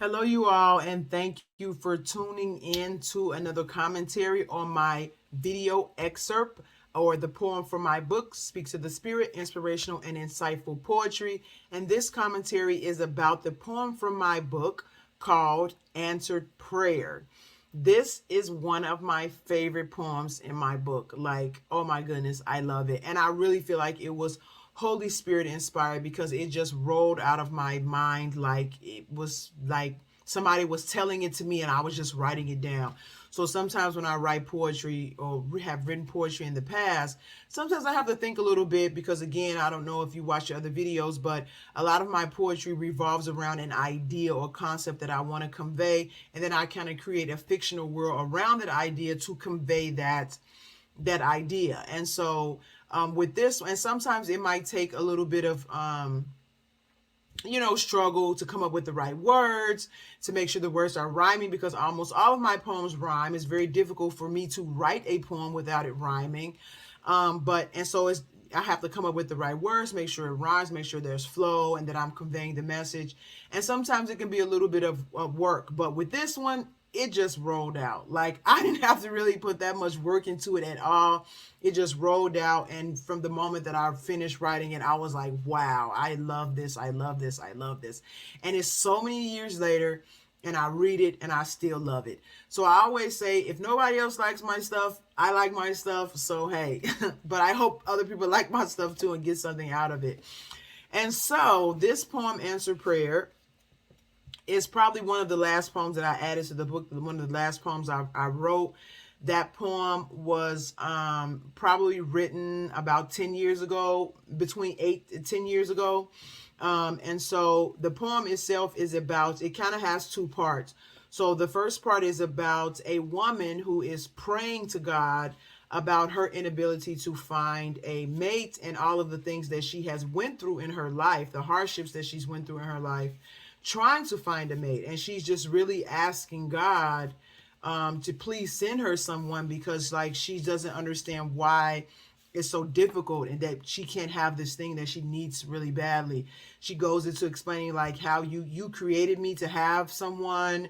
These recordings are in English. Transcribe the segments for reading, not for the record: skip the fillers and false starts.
Hello, you all, and thank you for tuning in to another commentary on my video excerpt or the poem from my book, Speaks of the Spirit, Inspirational and Insightful Poetry. And this commentary is about the poem from my book called Answered Prayer. This is one of my favorite poems in my book. Like, oh my goodness, I love it. And I really feel like it was Holy Spirit inspired because it just rolled out of my mind like it was like somebody was telling it to me and I was just writing it down. So sometimes when I write poetry or have written poetry in the past, sometimes I have to think a little bit because, again, I don't know if you watch the other videos, but a lot of my poetry revolves around an idea or concept that I want to convey, and then I kind of create a fictional world around that idea to convey that idea. And so with this, and sometimes it might take a little bit of struggle to come up with the right words, to make sure the words are rhyming, because almost all of my poems rhyme. It's very difficult for me to write a poem without it rhyming. And so I have to come up with the right words, make sure it rhymes, make sure there's flow, and that I'm conveying the message. And sometimes it can be a little bit of work. But with this one, it just rolled out. Like, I didn't have to really put that much work into it at all. It just rolled out. And from the moment that I finished writing it, I was like, wow, I love this. I love this. I love this. And it's so many years later, and I read it and I still love it. So I always say, if nobody else likes my stuff, I like my stuff. So hey, but I hope other people like my stuff too and get something out of it. And so this poem, Answer Prayer, is probably one of the last poems that I added to the book. One of the last poems I wrote. That poem was probably written about 10 years ago, between 8 and 10 years ago. And so the poem itself is about, it kind of has two parts. So the first part is about a woman who is praying to God about her inability to find a mate and all of the things that she has went through in her life, the hardships that she's went through in her life, trying to find a mate. And she's just really asking God to please send her someone, because like she doesn't understand why it's so difficult and that she can't have this thing that she needs really badly. She goes into explaining like how you created me to have someone.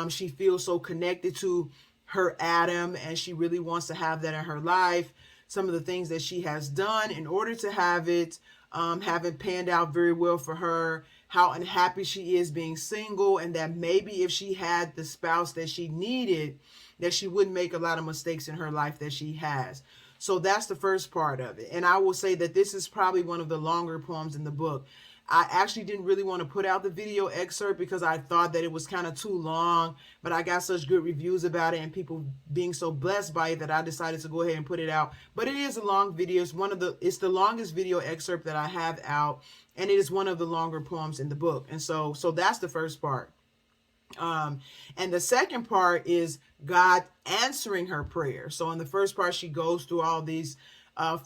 She feels so connected to her Adam, and she really wants to have that in her life. Some of the things that she has done in order to have it haven't panned out very well for her, how unhappy she is being single, and that maybe if she had the spouse that she needed, that she wouldn't make a lot of mistakes in her life that she has. So that's the first part of it. And I will say that this is probably one of the longer poems in the book. I actually didn't really want to put out the video excerpt because I thought that it was kind of too long, but I got such good reviews about it and people being so blessed by it that I decided to go ahead and put it out. But it is a long video. It's the longest video excerpt that I have out, and it is one of the longer poems in the book. And so that's the first part. And the second part is God answering her prayer. So in the first part, she goes through all these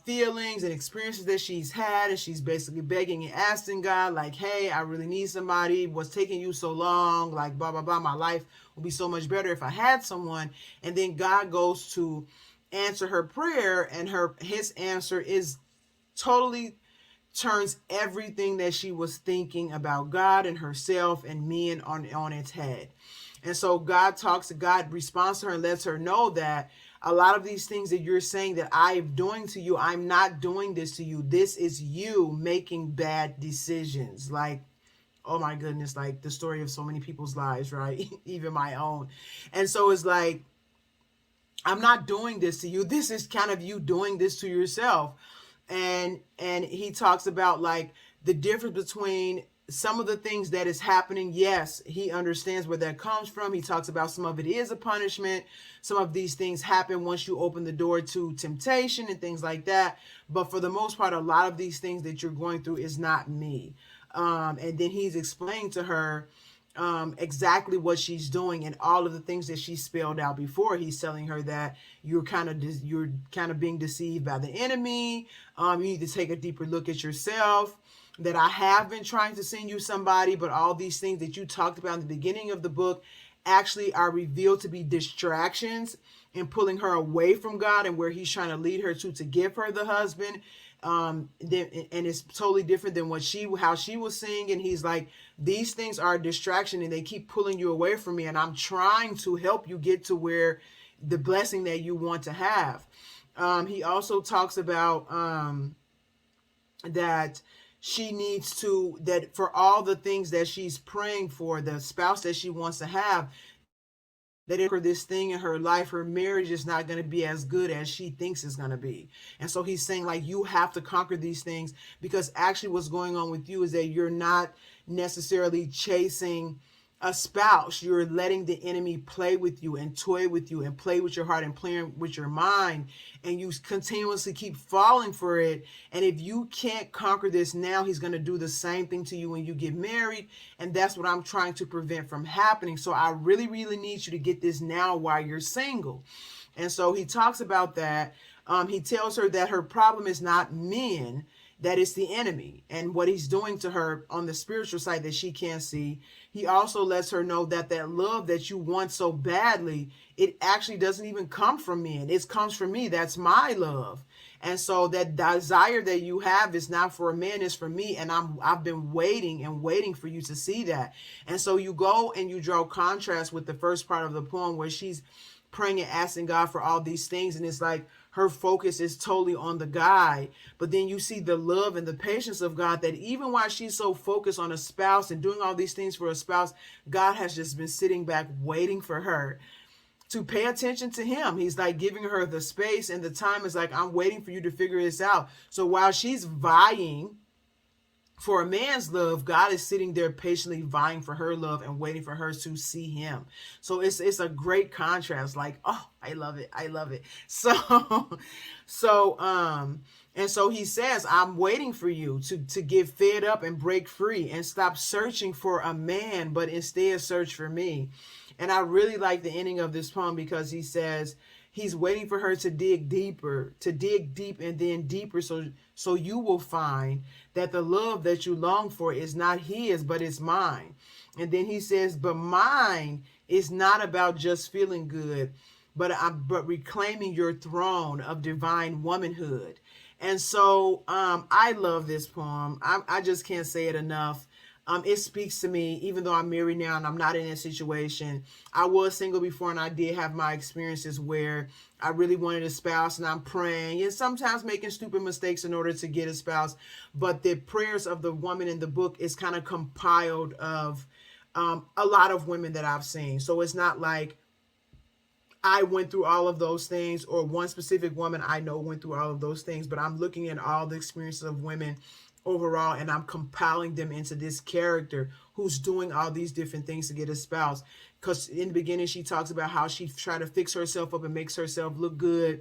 feelings and experiences that she's had, and she's basically begging and asking God, like, hey, I really need somebody. What's taking you so long? Like, blah, blah, blah. My life would be so much better if I had someone. And then God goes to answer her prayer, and his answer is totally turns everything that she was thinking about God and herself and men on its head. And so God responds to her and lets her know that a lot of these things that you're saying that I am doing to you, I'm not doing this to you. This is you making bad decisions. Like, oh my goodness, like the story of so many people's lives, right? Even my own. And so it's like, I'm not doing this to you. This is kind of you doing this to yourself. And he talks about like the difference between some of the things that is happening. Yes, he understands where that comes from. He talks about some of it is a punishment. Some of these things happen once you open the door to temptation and things like that. But for the most part, a lot of these things that you're going through is not me. And then he's explaining to her exactly what she's doing and all of the things that she spelled out before. He's telling her that you're kind of being deceived by the enemy. You need to take a deeper look at yourself. That I have been trying to send you somebody, but all these things that you talked about in the beginning of the book actually are revealed to be distractions and pulling her away from God and where he's trying to lead her to give her the husband. and it's totally different than how she was singing. And he's like, these things are a distraction and they keep pulling you away from me, and I'm trying to help you get to where the blessing that you want to have. He also talks about that she needs to, that for all the things that she's praying for, the spouse that she wants to have, that if for this thing in her life, her marriage is not going to be as good as she thinks it's going to be. And so he's saying, like, you have to conquer these things, because actually what's going on with you is that you're not necessarily chasing a spouse. You're letting the enemy play with you and toy with you and play with your heart and play with your mind, and you continuously keep falling for it. And if you can't conquer this now, he's going to do the same thing to you when you get married, and that's what I'm trying to prevent from happening. So I really, really need you to get this now while you're single. And so he talks about that. He tells her that her problem is not men, that it's the enemy and what he's doing to her on the spiritual side that she can't see. He also lets her know that that love that you want so badly, it actually doesn't even come from men. It comes from me. That's my love. And so that desire that you have is not for a man, it's for me. And I've been waiting and waiting for you to see that. And so you go and you draw contrast with the first part of the poem where she's praying and asking God for all these things. And it's like her focus is totally on the guy. But then you see the love and the patience of God, that even while she's so focused on a spouse and doing all these things for a spouse, God has just been sitting back waiting for her to pay attention to him. He's like giving her the space and the time. Is like, I'm waiting for you to figure this out. So while she's vying for a man's love, God is sitting there patiently vying for her love and waiting for her to see him. So it's a great contrast. Like, oh, I love it. I love it. And so he says, I'm waiting for you to get fed up and break free and stop searching for a man, but instead search for me. And I really like the ending of this poem, because he says he's waiting for her to dig deeper, to dig deep and then deeper, so you will find that the love that you long for is not his, but it's mine. And then he says, but mine is not about just feeling good, but reclaiming your throne of divine womanhood. And so I love this poem. I just can't say it enough. It speaks to me, even though I'm married now and I'm not in that situation. I was single before, and I did have my experiences where I really wanted a spouse, and I'm praying and sometimes making stupid mistakes in order to get a spouse. But the prayers of the woman in the book is kind of compiled of a lot of women that I've seen. So it's not like I went through all of those things, or one specific woman I know went through all of those things, but I'm looking at all the experiences of women overall, and I'm compiling them into this character who's doing all these different things to get a spouse. Because in the beginning, she talks about how she tried to fix herself up and makes herself look good.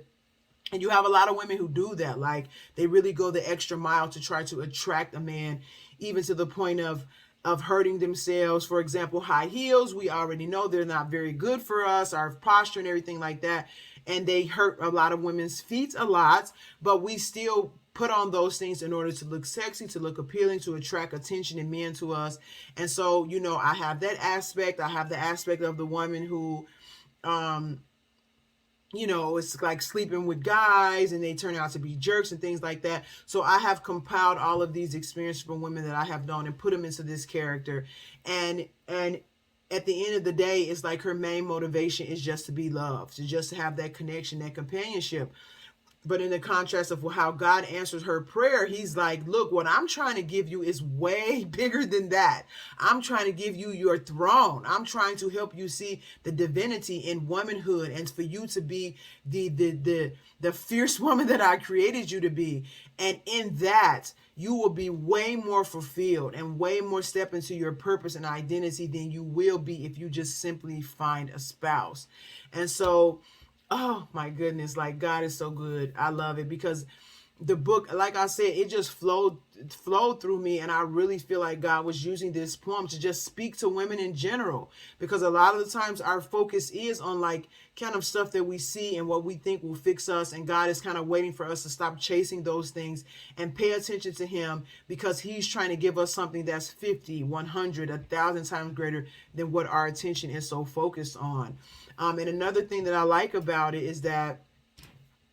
And you have a lot of women who do that. Like, they really go the extra mile to try to attract a man, even to the point of hurting themselves. For example, high heels, we already know they're not very good for us, our posture and everything like that. And they hurt a lot of women's feet a lot, but we still put on those things in order to look sexy, to look appealing, to attract attention and men to us. And so, I have that aspect. I have the aspect of the woman who, it's like sleeping with guys and they turn out to be jerks and things like that. So I have compiled all of these experiences from women that I have known and put them into this character. And at the end of the day, it's like her main motivation is just to be loved, to just have that connection, that companionship. But in the contrast of how God answers her prayer, he's like, look, what I'm trying to give you is way bigger than that. I'm trying to give you your throne. I'm trying to help you see the divinity in womanhood, and for you to be the fierce woman that I created you to be. And in that, you will be way more fulfilled and way more step into your purpose and identity than you will be if you just simply find a spouse. And so, oh my goodness, like, God is so good. I love it, because the book, like I said, it just flowed through me. And I really feel like God was using this poem to just speak to women in general, because a lot of the times our focus is on like kind of stuff that we see and what we think will fix us. And God is kind of waiting for us to stop chasing those things and pay attention to him, because he's trying to give us something that's 50, 100, 1,000 times greater than what our attention is so focused on. And another thing that I like about it is that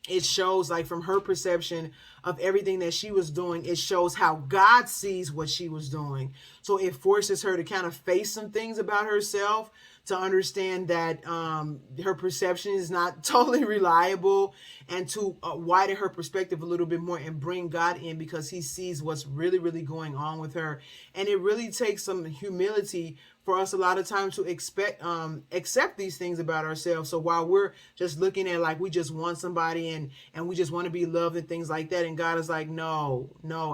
it shows, like, from her perception of everything that she was doing, it shows how God sees what she was doing. So it forces her to kind of face some things about herself, to understand that her perception is not totally reliable, and to widen her perspective a little bit more and bring God in, because he sees what's really, really going on with her. And it really takes some humility for us a lot of times to accept these things about ourselves. So while we're just looking at, like, we just want somebody, and we just want to be loved and things like that, and God is like, no,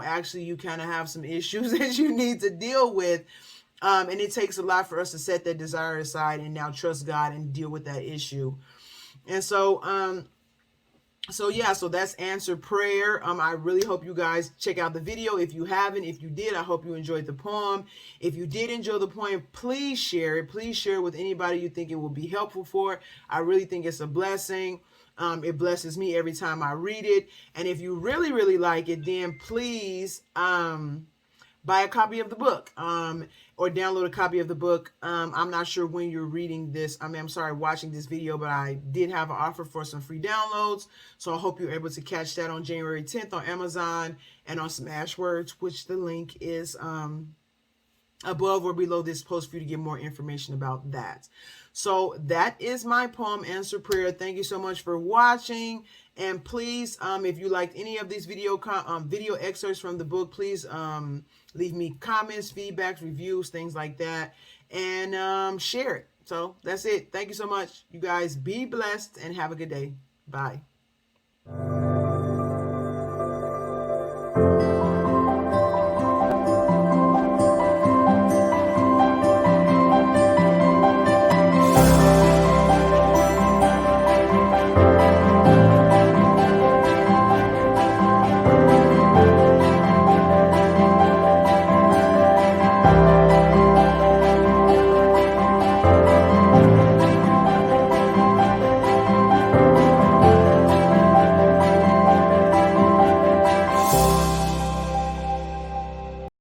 actually you kind of have some issues that you need to deal with. And it takes a lot for us to set that desire aside and now trust God and deal with that issue. And so yeah, so that's answer prayer. I really hope you guys check out the video. If you haven't, if you did, I hope you enjoyed the poem. If you did enjoy the poem, please share it. Please share it with anybody you think it will be helpful for. I really think it's a blessing. It blesses me every time I read it. And if you really, really like it, then please buy a copy of the book, or download a copy of the book. I'm not sure when you're reading this. I'm sorry, watching this video, but I did have an offer for some free downloads. So I hope you're able to catch that on January 10th on Amazon and on Smashwords, which the link is above or below this post for you to get more information about that. So that is my poem, Answer Prayer. Thank you so much for watching. And please, if you liked any of these video excerpts from the book, please leave me comments, feedbacks, reviews, things like that, and share it. So that's it. Thank you so much. You guys be blessed and have a good day. Bye.